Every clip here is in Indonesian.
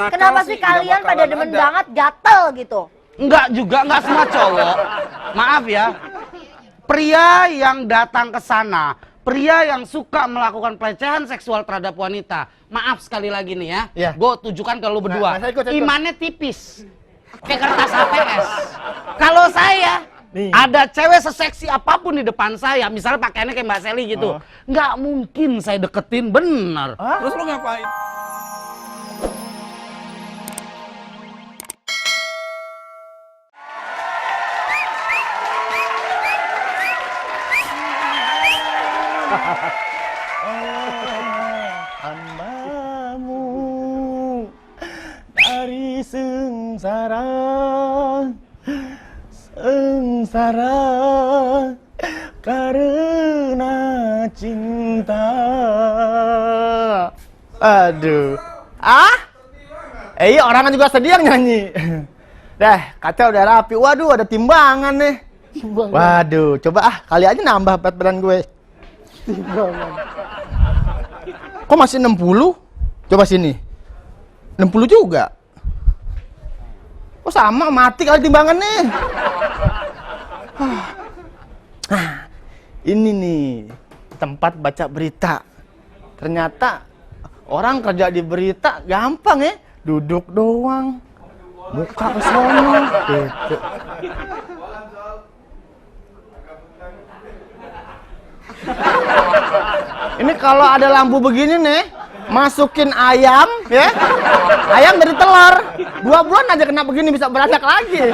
Kenapa sih kalian pada demen banget gatel gitu? Enggak juga, enggak semua cowok. Maaf ya. Pria yang datang ke sana, pria yang suka melakukan pelecehan seksual terhadap wanita. Maaf sekali lagi nih ya. Iya. Gue tunjukkan ke lu berdua. Nah, saya ikut. Imannya tipis. Kayak kertas HPS. Kalau saya Nih. ada cewek seseksi apapun di depan saya, misalnya pakaiannya kayak Mbak Sally gitu, nggak mungkin saya deketin, bener. Terus lu ngapain? Hambamu dari sengsara karena cinta. Aduh. Orang juga sedih yang nyanyi. Dah, kaca udah rapi. Waduh, ada timbangan nih. Waduh, coba kali aja nambah berat badan gue. Timbangan. Kok masih 60? Coba sini. 60 juga. Oh sama, mati kali timbangannya. Ini nih tempat baca berita. Ternyata orang kerja di berita gampang ya. Duduk doang. Muka ke sono. Gitu. Ini kalau ada lampu begini nih, masukin ayam, ya, ayam dari telur. 2 bulan aja kena begini bisa beranak lagi.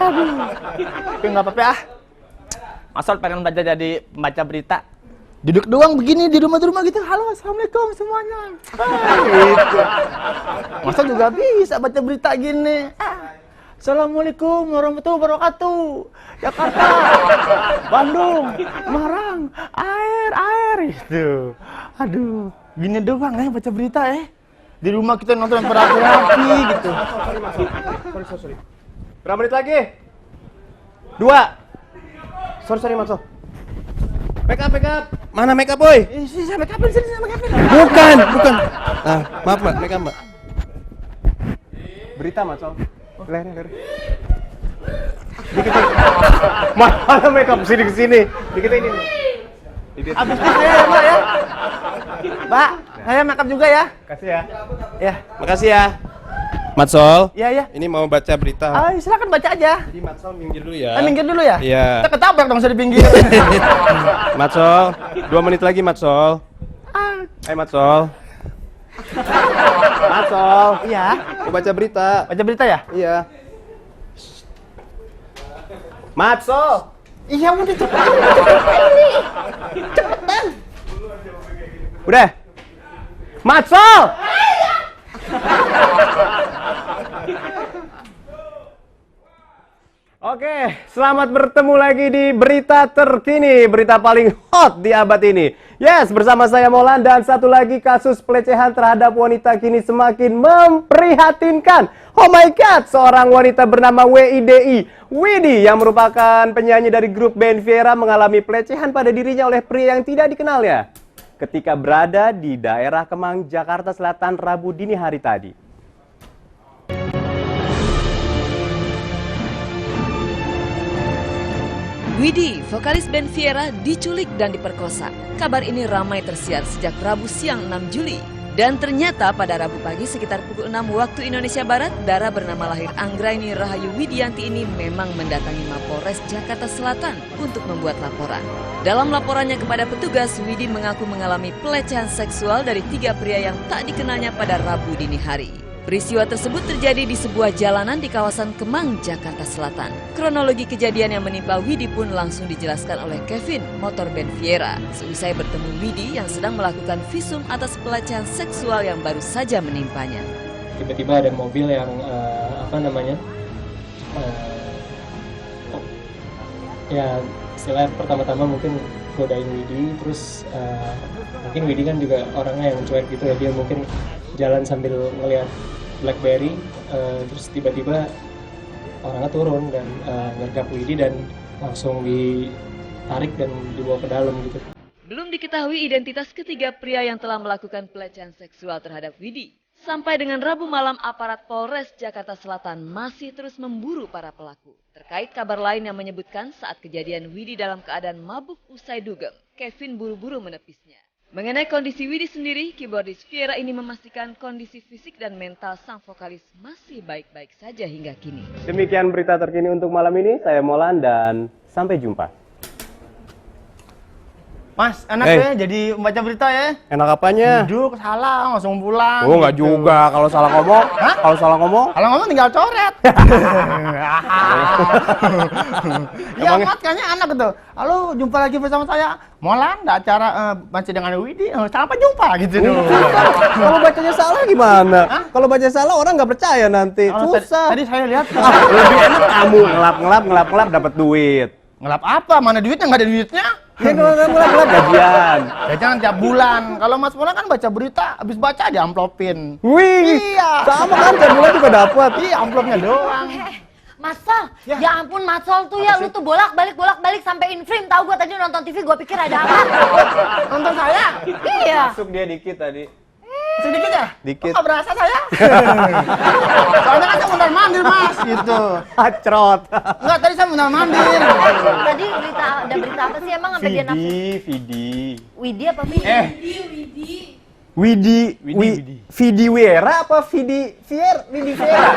Aduh, tapi nggak apa-apa ah. Masal pengen jadi pembaca berita. Duduk doang begini di rumah-rumah gitu. Halo, assalamualaikum semuanya. Gitu. Masal juga bisa baca berita gini. Assalamualaikum warahmatullahi wabarakatuh. Jakarta, Bandung, Semarang, air itu. Aduh, gini doang baca berita Di rumah kita nonton berapi-api gitu. Sorry. Berapa menit lagi? 2. Sorry, Mas. Make up. Mana make up, boy? Saya make upin sini, make upin. Bukan. Maaf, Mbak. Make up, Mbak. Berita, Mas. Leher. Mana make up sini ke sini. Dikit ini. Abis itu saya ya, Mbak ya. Mbak, saya make up juga ya. Kasih ya. Ya. Makasih ya. Matsol. Iya. Ini mau baca berita. Silakan baca aja. Jadi Matsol minggir dulu ya. Minggir dulu ya? Iya. Kita ketabrak dong saya di pinggir. Matsol, 2 menit lagi Matsol. Matsol. Matsol. Iya. Mau baca berita. Baca berita ya? Iya. Matsol. Iya, udah cepetan. Cepetan. Udah. Matsol. Oke, selamat bertemu lagi di berita terkini, berita paling hot di abad ini. Yes, bersama saya Molan dan satu lagi kasus pelecehan terhadap wanita kini semakin memprihatinkan. Oh my god, seorang wanita bernama Widi yang merupakan penyanyi dari grup band Viera mengalami pelecehan pada dirinya oleh pria yang tidak dikenalnya ketika berada di daerah Kemang, Jakarta Selatan Rabu dini hari tadi. Widi, vokalis band Viera, diculik dan diperkosa. Kabar ini ramai tersiar sejak Rabu siang 6 Juli. Dan ternyata pada Rabu pagi sekitar pukul 6 waktu Indonesia Barat, Dara bernama lahir Anggraini Rahayu Widianti ini memang mendatangi Mapolres Jakarta Selatan untuk membuat laporan. Dalam laporannya kepada petugas, Widi mengaku mengalami pelecehan seksual dari 3 pria yang tak dikenalnya pada Rabu dini hari. Peristiwa tersebut terjadi di sebuah jalanan di kawasan Kemang, Jakarta Selatan. Kronologi kejadian yang menimpa Widi pun langsung dijelaskan oleh Kevin, motor band Viera. Seusai bertemu Widi yang sedang melakukan visum atas pelecehan seksual yang baru saja menimpanya. Tiba-tiba ada mobil yang ya istilah pertama-tama mungkin godain Widi, terus mungkin Widi kan juga orangnya yang cuek gitu ya, dia mungkin jalan sambil ngelihat BlackBerry, terus tiba-tiba orangnya turun dan nyergap Widi dan langsung ditarik dan dibawa ke dalam gitu. Belum diketahui identitas ketiga pria yang telah melakukan pelecehan seksual terhadap Widi. Sampai dengan Rabu malam, aparat Polres Jakarta Selatan masih terus memburu para pelaku. Terkait kabar lain yang menyebutkan saat kejadian Widi dalam keadaan mabuk usai dugem, Kevin buru-buru menepisnya. Mengenai kondisi Widi sendiri, keyboardis Viera ini memastikan kondisi fisik dan mental sang vokalis masih baik-baik saja hingga kini. Demikian berita terkini untuk malam ini. Saya Molan dan sampai jumpa. Mas, enak ya jadi membaca berita ya? Enak apanya? Duduk, salah, langsung pulang. Oh, nggak gitu. juga. Kalau salah ngomong, Hah? kalau salah ngomong, Kalau ngomong tinggal coret. Ya, Mat, kayaknya enak gitu. Halo, jumpa lagi bersama saya. Molan, ada acara baca dengan Widi. Sampai jumpa gitu. kalau bacanya salah gimana? Kalau baca salah orang nggak percaya nanti. Kalau Susah. Tadi saya lihat. Lebih enak kamu ngelap dapat duit. Ngelap apa? Mana duitnya? Nggak ada duitnya. Ya ngelap gajian. Ya jangan tiap bulan. Kalau Mas Molan kan baca berita, habis baca diamplopin. Wih, Iya. sama kan tiap bulan juga dapat. Iya, amplopnya doang. Mas Sol, ya ampun Mas Sol tuh ya, lu tuh bolak-balik sampai inframe. Tahu gua tadi nonton TV, gua pikir ada apa. Nonton saya? Iya. Masuk dia dikit tadi. Sedikit ya? Dikit. Kok nggak berasa saya? Soalnya kan saya mondar mandir Mas, gitu. Acrot. Enggak, tadi saya mondar mandir. Tadi ada berita apa sih emang sampai dia nafsu? Widi apa Vidi? Vidi Wiera apa Vidi Viera? Widi Viera.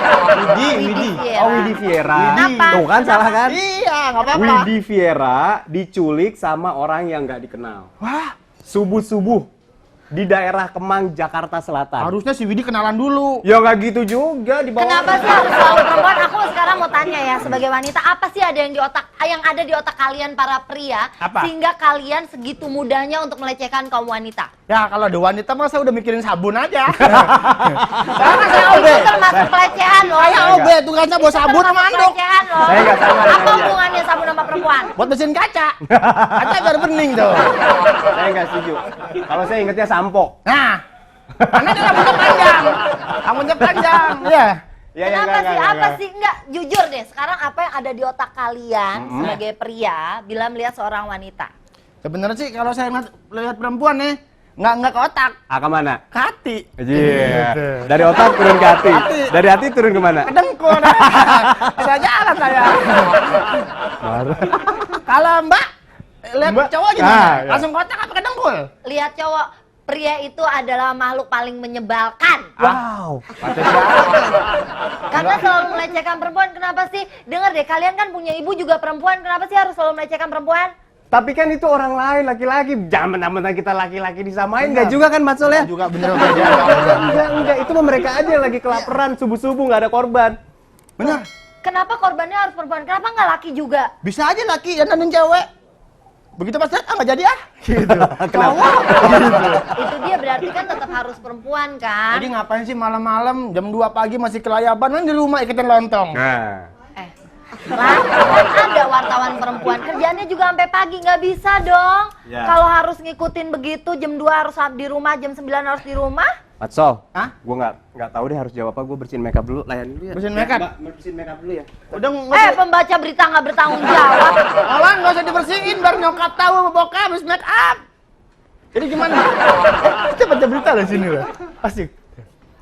Oh, Widi Viera. Kenapa? Tuh kan salah kan? Iya, nggak apa-apa. Widi Viera diculik sama orang yang nggak dikenal. Wah, Subuh-subuh di daerah Kemang, Jakarta Selatan. harusnya si Widi kenalan dulu. Ya nggak gitu juga di bawah. Kenapa sih harus selalu perempuan? Aku sekarang mau tanya ya, sebagai wanita, apa sih ada yang ada di otak kalian para pria Apa? sehingga kalian segitu mudahnya untuk melecehkan kaum wanita? Ya, kalau ada wanita mah saya udah mikirin sabun aja. Karena saya itu termasuk pelecehan loh. Saya OB, tugasnya bawa sabun sama anduk. Pelecehan loh. Saya nggak sama dengan Apa dia. hubungannya sabun sama perempuan? Buat mesin kaca. Kaca biar bening tuh. Saya nggak setuju. Kalau saya ingetnya sampo. Nah, karena dia rambutnya panjang. Rambutnya panjang, iya. Ya, Kenapa sih? Apa sih? Enggak, jujur deh. Sekarang apa yang ada di otak kalian sebagai pria bila melihat seorang wanita? Sebenarnya sih kalau saya lihat perempuan nih, nggak ke otak, Ah, kemana? ke hati. Iya. Dari otak turun ke hati. Hati. Dari hati turun kemana? Ke dengkul. Bisa jalan saya. Kalau Mbak lihat Mbak? cowok gimana? Ah, iya. Langsung ke otak apa ke dengkul? Lihat cowok, pria itu adalah makhluk paling menyebalkan. Wow. Karena selalu melecehkan perempuan. Kenapa sih? Dengar deh, kalian kan punya ibu juga perempuan. Kenapa sih harus selalu melecehkan perempuan? Tapi kan itu orang lain, laki-laki. Jangan mentang-mentang kita laki-laki disamain. Enggak juga kan, Mas Sol ya? Juga bener aja. Enggak. Itu mah mereka aja yang lagi kelaparan subuh-subuh nggak ada korban. Bener. Kenapa korbannya harus perempuan? Kenapa nggak laki juga? Bisa aja laki dan cewek. Begitu pas lihat, nggak jadi ah. Gitu. Kenapa? Itu dia berarti kan tetap harus perempuan kan? Jadi ngapain sih malam-malam jam 2 pagi masih kelayaban kan di rumah ikutin lontong. Nah. Lah, kan ada wartawan perempuan kerjanya juga sampai pagi, nggak bisa dong. Ya. Kalau harus ngikutin begitu jam 2 harus di rumah, jam 9 harus di rumah. Mas Sol, Hah? Gue nggak tahu deh harus jawab apa. Gue bersihin makeup dulu, layan dulu ya. Bersihin makeup? Mbak, bersihin makeup dulu ya. Udah nggak Pembaca berita nggak bertanggung jawab. Alan nggak usah dibersihin biar nyokap tahu bokap habis make up. Jadi gimana? Kita baca berita lah sini lah. Asik.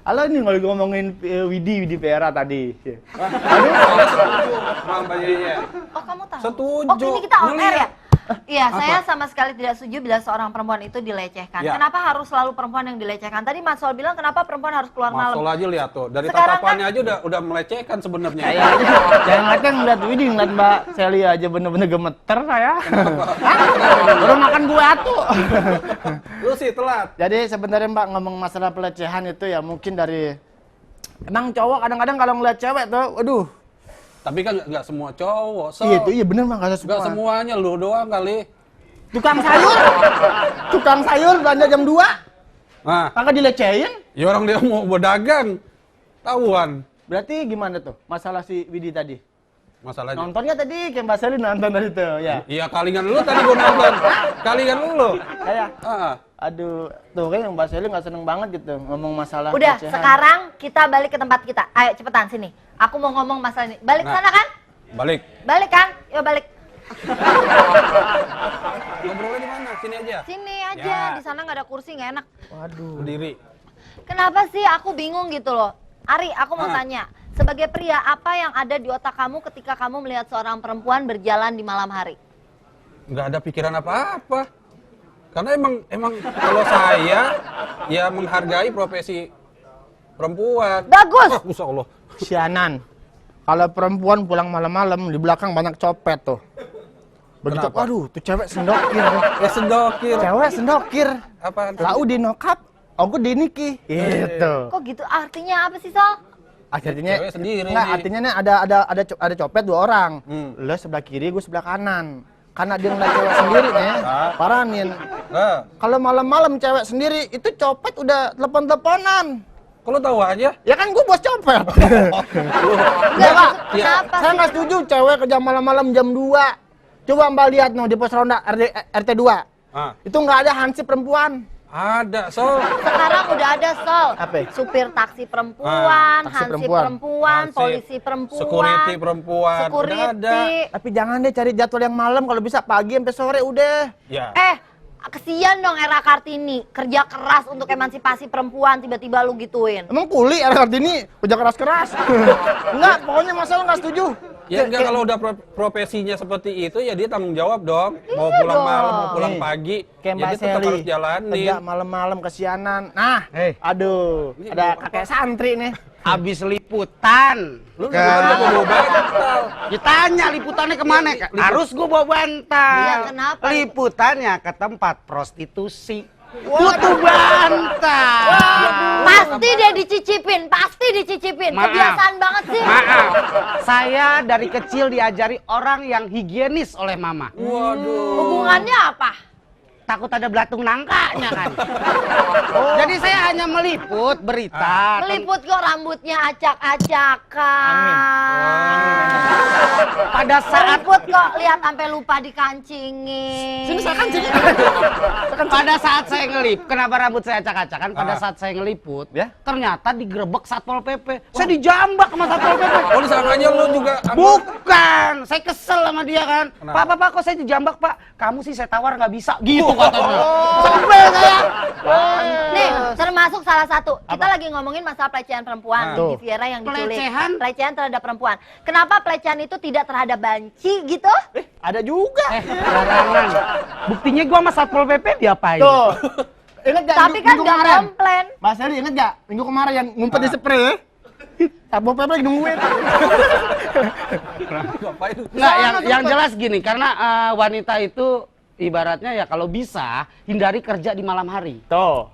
Halo ini kalau ngomongin Widi Viera tadi. Oh kamu tahu? Setuju. Oh ini kita on air ya? Iya, Apa? saya sama sekali tidak setuju bila seorang perempuan itu dilecehkan. Ya. Kenapa harus selalu perempuan yang dilecehkan? Tadi Mas Sol bilang kenapa perempuan harus keluar Mas malam? Sol aja lihat tuh, dari Sekarang tatapannya aja udah melecehkan sebenarnya. Saya jangan ngeliatnya ngeliat Widi, ngeliat Mbak Sally aja bener-bener gemeter saya. Hah? Baru makan kue atu. Lu sih telat. Jadi sebenarnya Mbak ngomong masalah pelecehan itu ya mungkin dari emang cowok kadang-kadang kalau ngeliat cewek tuh, aduh. Tapi kan nggak semua cowok. So, Iya bener Bang, nggak nggak semuanya, lu doang kali. Tukang sayur belanja jam 2, Nah, kagak dilecehin. ya orang dia mau berdagang, tahuan Berarti gimana tuh masalah si Widi tadi? masalahnya. Nontonnya tadi kayak Mbak Sally nonton tadi tuh ya. Iya kalingan lu tadi gua nonton. Kalingan lu. Kayak Ah. aduh, tuh kan Mbak Sally nggak seneng banget gitu ngomong masalah Udah, pelecehan. sekarang kita balik ke tempat kita. Ayo cepetan sini. Aku mau ngomong masalah ini. Balik Nah. sana kan? Balik. Balik kan? Yuk balik. Ngobrolnya di mana? Sini aja. Sini aja. Ya. Di sana nggak ada kursi, nggak enak. Waduh. Berdiri. Kenapa sih aku bingung gitu loh. Ari, aku mau tanya. Sebagai pria, apa yang ada di otak kamu ketika kamu melihat seorang perempuan berjalan di malam hari? Nggak ada pikiran apa-apa. Karena emang kalau saya ya menghargai profesi perempuan. Bagus. Oh, Masya Allah. Sianan. Kalau perempuan pulang malam-malam di belakang banyak copet tuh. Begitu, Kenapa? aduh, tuh cewek sendokir. Ya sendokir. Cewek sendokir. Apaan? Lau di nokap, aku di niki. Gitu. Kok gitu? Artinya apa sih, Sol? Akhirnya Cewek sendiri enggak, nih. artinya nih ada copet 2 orang. Hmm. Lo sebelah kiri, gue sebelah kanan. Karena dia ngeliat cewek sendiri nih, paranin. Nah, Kalau malam-malam cewek sendiri, itu copet udah telepon-teleponan. kalau tahu aja. Ya kan gue bos copet. Enggak, Pak. kenapa Saya sih? nggak setuju cewek kerja malam-malam jam 2. Coba Mbak lihat no di pos ronda RT 2. Ah, Itu nggak ada hansip perempuan. ada, so. Sekarang udah ada, Sol. Apa? Supir taksi perempuan, taksi hansip perempuan. perempuan, Hansip, polisi perempuan, security perempuan, udah security. ada. Tapi jangan deh cari jadwal yang malam, kalau bisa pagi sampai sore udah. Ya. Kesian dong era Kartini, kerja keras untuk emansipasi perempuan, tiba-tiba lu gituin. Emang kuli era Kartini kerja keras-keras. Enggak, pokoknya masalah nggak setuju. Ya enggak, kalau udah profesinya seperti itu ya dia tanggung jawab dong. Mau Iya pulang dong. malam, mau pulang Nih, pagi, Kayak ya Mbak dia tetap Sally, harus jalanin. kerja malam-malam kesianan. Nah, aduh, Ini ada mau kakek santri nih. Habis liputan. Lu udah bawa bantal. Ditanya liputannya kemana? Harus gue bawa bantal. Iya, kenapa? Liputannya ke tempat prostitusi. Butuh bantal. Pasti dia dicicipin, pasti dicicipin. Maaf. Kebiasaan banget sih. Maaf, saya dari kecil diajari orang yang higienis oleh mama. Waduh. Hubungannya apa? Takut ada belatung nangkanya kan. Jadi saya hanya meliput berita. Meliput kok rambutnya acak-acakan. Pada saat Meliput kok lihat sampai lupa dikancingin. Sini saya kancing. pada saat saya ngelip, kenapa rambut saya acak-acakan? Pada saat saya ngeliput, Ya? ternyata digerebek Satpol PP. Saya dijambak sama Satpol PP. Oh, disangkanya lu juga Bukan, saya kesel sama dia kan. Kenapa? Pak, kok saya dijambak, Pak? Kamu sih saya tawar nggak bisa, gitu katanya. Sebel saya. Nih, termasuk salah satu. Kita lagi ngomongin masalah pelecehan perempuan. Tuh. Gigi Viera yang diculik. Pelecehan? Pelecehan terhadap perempuan. Kenapa pelecehan itu tidak terhadap banci gitu? Ada juga. Barangan. Buktinya gua sama Satpol PP diapain? Tuh. Ingat gak Tapi kan minggu nggak kemarin? komplain. Mas Heri inget gak? Minggu kemarin yang ngumpet di spray ya? Satpol PP lagi nungguin. ngapain? Nggak, yang jelas gini, karena wanita itu ibaratnya ya kalau bisa hindari kerja di malam hari. Tuh.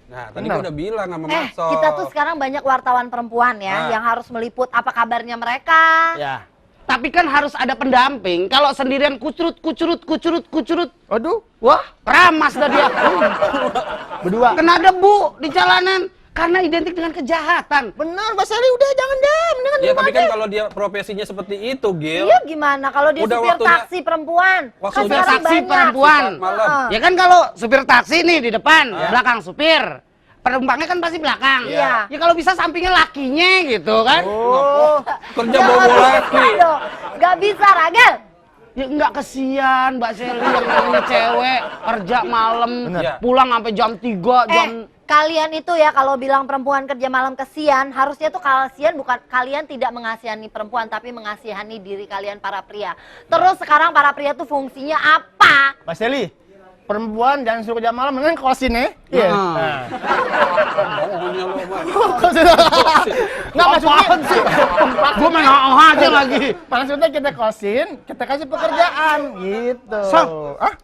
Nah, tadi gua udah bilang sama Mas Sol. Kita tuh sekarang banyak wartawan perempuan ya yang harus meliput apa kabarnya mereka. Ya. Tapi kan harus ada pendamping. Kalau sendirian kucurut. Waduh. Wah, ramas dah dia. Berdua. Kena debu di jalanan. Karena identik dengan kejahatan. Benar, Mas Heri udah jangan diam. Ya, tapi kan kalau dia profesinya seperti itu, Gil. Iya gimana kalau dia Udah supir waktunya- taksi perempuan? Kan waktunya Supir sekarang taksi banyak. perempuan. Malam. Ya kan kalau supir taksi nih di depan, belakang supir. Penumpangnya kan pasti belakang. Iya. Ya kalau bisa sampingnya lakinya gitu kan. Oh. Kerja Ya, bawa nggak laki. bisa dong. Nggak bisa, Ragel. Ya enggak kesian Mbak Shelly yang namanya cewek kerja malam, Bener. pulang sampai jam 3, jam Kalian itu ya kalau bilang perempuan kerja malam kesian, harusnya tuh kasihan bukan kalian tidak mengasihani perempuan tapi mengasihani diri kalian para pria. Terus sekarang para pria tuh fungsinya apa? Mas Heri, perempuan jangan suruh kerja malam, mendingan kosin ya. Iya. Nah. Maunya lo, Bang. Kosin. Nggak maksudnya sih. Gua main oh aja lagi. Maksudnya kita kosin, kita kasih pekerjaan gitu. Sol. Hah?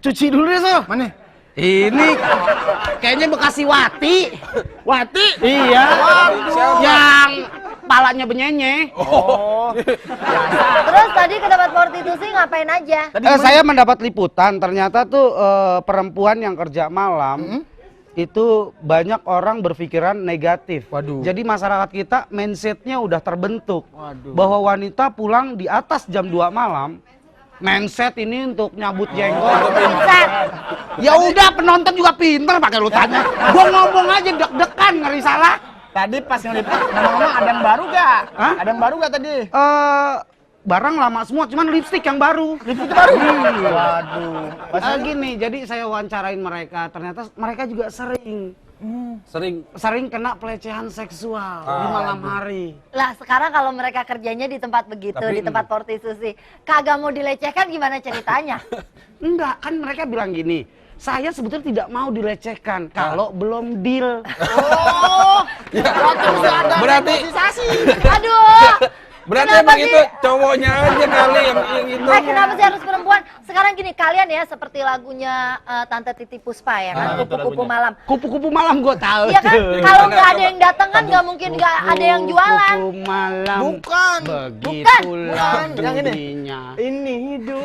Cuci dulu deh, Sol. Mana? Ini kayaknya Bekasi Wati. Wati. Iya. Siapa? Yang palanya benyenye. Oh. Terus tadi ke tempat prostitusi ngapain aja? Saya mendapat liputan, ternyata tuh perempuan yang kerja malam itu banyak orang berpikiran negatif. Waduh. Jadi masyarakat kita mindsetnya udah terbentuk Waduh. bahwa wanita pulang di atas jam 2 malam. Mindset ini untuk nyabut jenggot. Mindset. Ya udah penonton juga pinter pakai lu tanya. Gua ngomong aja deg-degan ngeri salah. Tadi pas ngeliput, ngomong-ngomong ada yang baru gak? Hah? Ada yang baru gak tadi? Barang lama semua, cuman lipstick yang baru. Lipstick baru? Waduh. Mas Heri, Gini, jadi saya wawancarain mereka, ternyata mereka juga sering sering kena pelecehan seksual di malam hari. Lah sekarang kalau mereka kerjanya di tempat begitu, di tempat prostitusi, kagak mau dilecehkan gimana ceritanya? Enggak, kan mereka bilang gini, saya sebetulnya tidak mau dilecehkan kalau belum deal. Berarti Aduh, berarti kenapa emang sih? itu cowoknya aja kali yang itu. Kenapa sih harus perempuan? Sekarang gini, kalian ya seperti lagunya Tante Titi Puspa ya kan, kupu-kupu malam. Kupu-kupu malam gue tahu. Iya kan, tuh. kalau nggak ada yang datang kan nggak mungkin nggak ada yang jualan. Kupu-kupu malam. Bukan. Begitulah Yang ini. bunyinya. Ini hidup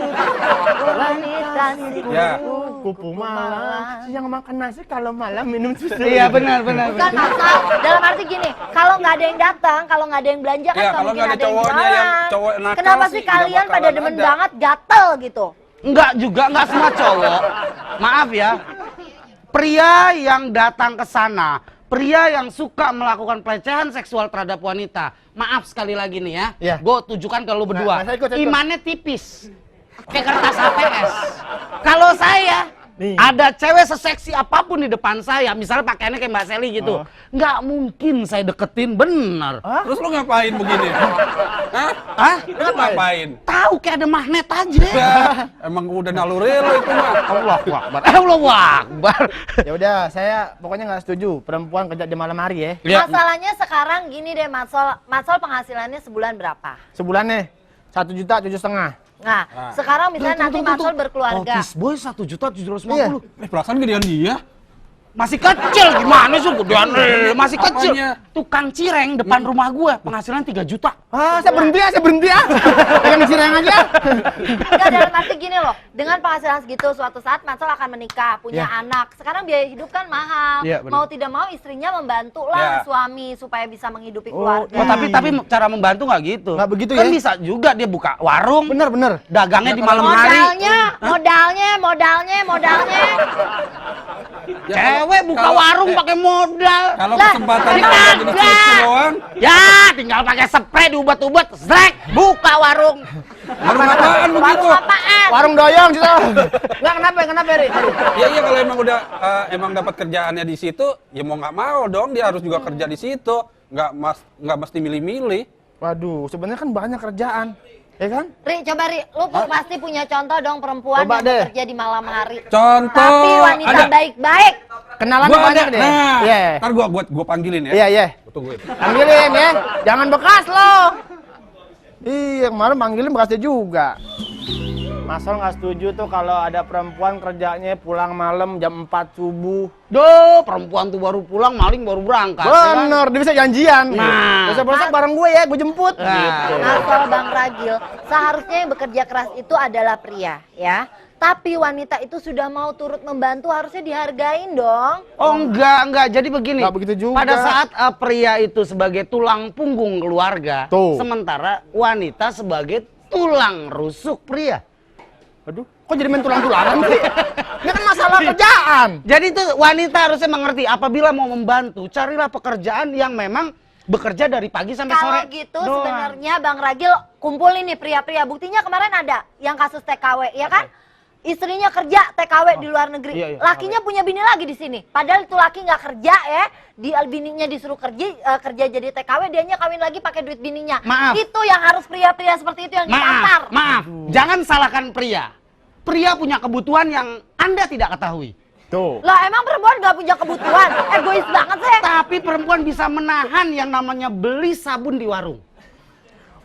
Wanita si Ya. kupu malam. Siang makan nasi, kalau malam minum susu. Iya benar. Bukan masal, dalam arti gini, kalau nggak ada yang datang, kalau nggak ada yang belanja kan Iya, nggak kalau mungkin nggak ada ada yang cowoknya jualan. yang cowok nakal Kenapa sih, sih nggak kalian pada bakalan demen ada. banget gatel gitu? Enggak juga, enggak semua cowok. Maaf ya. Pria yang datang ke sana, pria yang suka melakukan pelecehan seksual terhadap wanita. Maaf sekali lagi nih ya. Iya. Gue tujukan ke lu berdua. Nah, saya ikut. Imannya tipis. Kayak kertas HPS. Kalau saya Nih. ada cewek seseksi apapun di depan saya, misalnya pakaiannya kayak Mbak Sally gitu, nggak mungkin saya deketin, bener. Terus lu ngapain begini? Hah? Hah? Lu ngapain? Tahu kayak ada magnet aja. Emang udah naluri lu itu mah. Allahu Akbar. Allahu Akbar. Ya udah, saya pokoknya nggak setuju perempuan kerja di malam hari ya. Ya. Masalahnya sekarang gini deh, Matsol penghasilannya sebulan berapa? Sebulannya 1,7 juta. Nah, sekarang misalnya nanti Matsol berkeluarga. Office boy 1.750.000. Iya. Perasaan gedean dia. Masih kecil gimana sih gedean? Masih kecil. Apanya? Tukang cireng depan rumah gua penghasilan 3 juta. Saya berhenti ya. Pegang cireng aja. Enggak, dalam arti gini loh, dengan penghasilan segitu suatu saat Matsol akan menikah, punya Iya. anak. Sekarang biaya hidup kan mahal. Iya, benar. Mau tidak mau istrinya membantu lah Iya. suami supaya bisa menghidupi Oh, keluarga. Oh, tapi cara membantu nggak gitu. Nggak begitu kan ya? bisa juga dia buka warung, Bener. dagangnya di malam hari. Modalnya. Cewek buka warung pakai modal. Kalau Lah, kesempatan kan kalau jadi kagak. cuci doang. Ya, tinggal pakai spray diubet-ubet, zrek, buka warung. Warung apaan begitu? Warung apaan? Warung doyong gitu. Nggak, kenapa Ri? Iya kalau emang udah emang dapat kerjaannya di situ, ya mau nggak mau dong dia harus juga kerja di situ. Nggak mesti milih-milih. Waduh, sebenarnya kan banyak kerjaan. Ya kan? Ri, coba Ri, lu pasti punya contoh dong perempuan Coba yang deh. bekerja di malam hari. Contoh. Tapi wanita ada. baik-baik. Kenalan Gua banyak ada. deh. Nah, Iya. ntar gua panggilin ya. Iya. Gua tungguin. Panggilin ya. Jangan bekas lo. Iya, kemarin manggilin bekasnya juga. Masal nggak setuju tuh kalau ada perempuan kerjanya pulang malam jam 4 subuh. Duh, perempuan tuh baru pulang, maling baru berangkat. ya kan? Bener, dia bisa janjian. Nah. Besok-besok bareng gue ya, gue jemput. Nah. Gitu. Nah, soal Bang Ragil, seharusnya yang bekerja keras itu adalah pria, ya. Tapi wanita itu sudah mau turut membantu, harusnya dihargain dong. Oh enggak, jadi begini. Nggak begitu juga. Pada saat pria itu sebagai tulang punggung keluarga, Tuh. sementara wanita sebagai tulang rusuk pria. Aduh, kok jadi main tulang-tulangan sih? Ini kan masalah kerjaan. Jadi itu wanita harusnya mengerti apabila mau membantu, carilah pekerjaan yang memang bekerja dari pagi sampai sore. Kalau gitu doang. sebenarnya Bang Ragil kumpulin nih pria-pria. Buktinya kemarin ada yang kasus TKW, ya kan? Istrinya kerja TKW di luar negeri, Iya, iya, lakinya punya bini lagi di sini. Padahal itu laki nggak kerja ya, bininya disuruh kerja jadi TKW, dianya kawin lagi pakai duit bininya. Maaf. Itu yang harus pria-pria seperti itu yang ditampar. Maaf, jangan salahkan pria. Pria punya kebutuhan yang Anda tidak ketahui. Tuh. Lah emang perempuan nggak punya kebutuhan? Egois banget sih. Tapi perempuan bisa menahan yang namanya beli sabun di warung.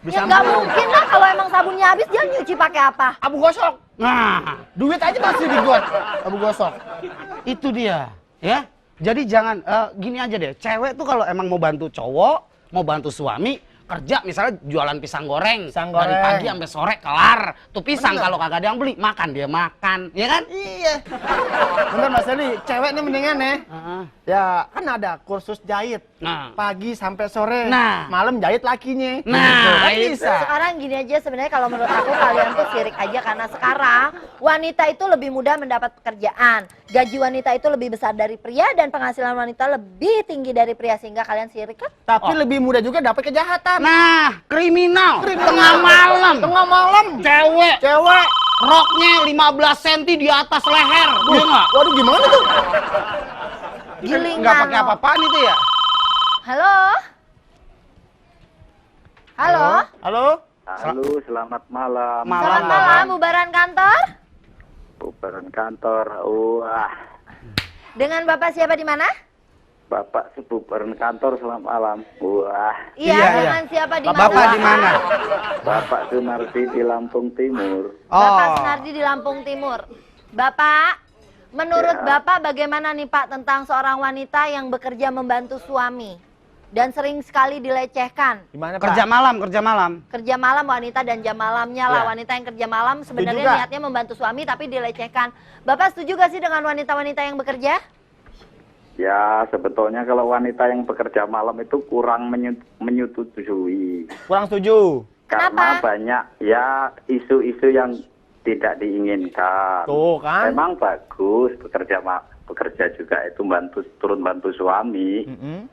Ya nggak mungkin lah kalau emang sabunnya habis dia nyuci pakai apa? Abu gosok. Nah, Duit aja masih digot. Abu gosok. itu dia, ya. Jadi jangan gini aja deh. Cewek tuh kalau emang mau bantu cowok, mau bantu suami, kerja misalnya jualan pisang goreng, Pisang dari goreng. pagi sampai sore kelar. Tuh pisang Bener. kalau kagak ada yang beli, makan dia makan, ya kan? Iya. Bener Mas Eli, cewek nih mendingan ya. Heeh. Ya kan ada kursus jahit. Nah, Pagi sampai sore. Nah. Malam jahit lakinya. Nah, Kan itu. bisa. Sekarang gini aja sebenarnya kalau menurut aku kalian tuh sirik aja karena sekarang wanita itu lebih mudah mendapat pekerjaan. Gaji wanita itu lebih besar dari pria dan penghasilan wanita lebih tinggi dari pria sehingga kalian sirik kan? Tapi lebih mudah juga dapat kejahatan. nah, kriminal. Tengah malam. Tengah malam. Cewek, Cewek. roknya 15 cm di atas leher. Iya nggak? Waduh gimana tuh? Gilingan Nggak pakai lo. apa-apaan itu ya? Halo? Halo? Halo? Halo, selamat malam. Selamat malam, bubaran kantor? Bubaran kantor. Wah, Dengan Bapak siapa di mana? Bapak sebubaran kantor, selamat malam. Wah, Iya, Iya, dengan siapa di mana? Bapak di mana? Bapak Sunardi di Lampung Timur. Bapak Oh. Sunardi di Lampung Timur. Bapak, menurut Ya. Bapak bagaimana nih Pak tentang seorang wanita yang bekerja membantu suami dan sering sekali dilecehkan? Gimana Pak? Kerja malam, kerja malam. Kerja malam wanita dan jam malamnya lah, Ya. wanita yang kerja malam sebenarnya Setuju, Kak? niatnya membantu suami tapi dilecehkan. Bapak setuju gak sih dengan wanita-wanita yang bekerja? Ya, sebetulnya kalau wanita yang bekerja malam itu kurang menyetujui. Kurang setuju. Karena Kenapa? banyak ya isu-isu yang tidak diinginkan. Tuh kan. Memang bagus bekerja juga itu turun bantu suami. Mm-mm.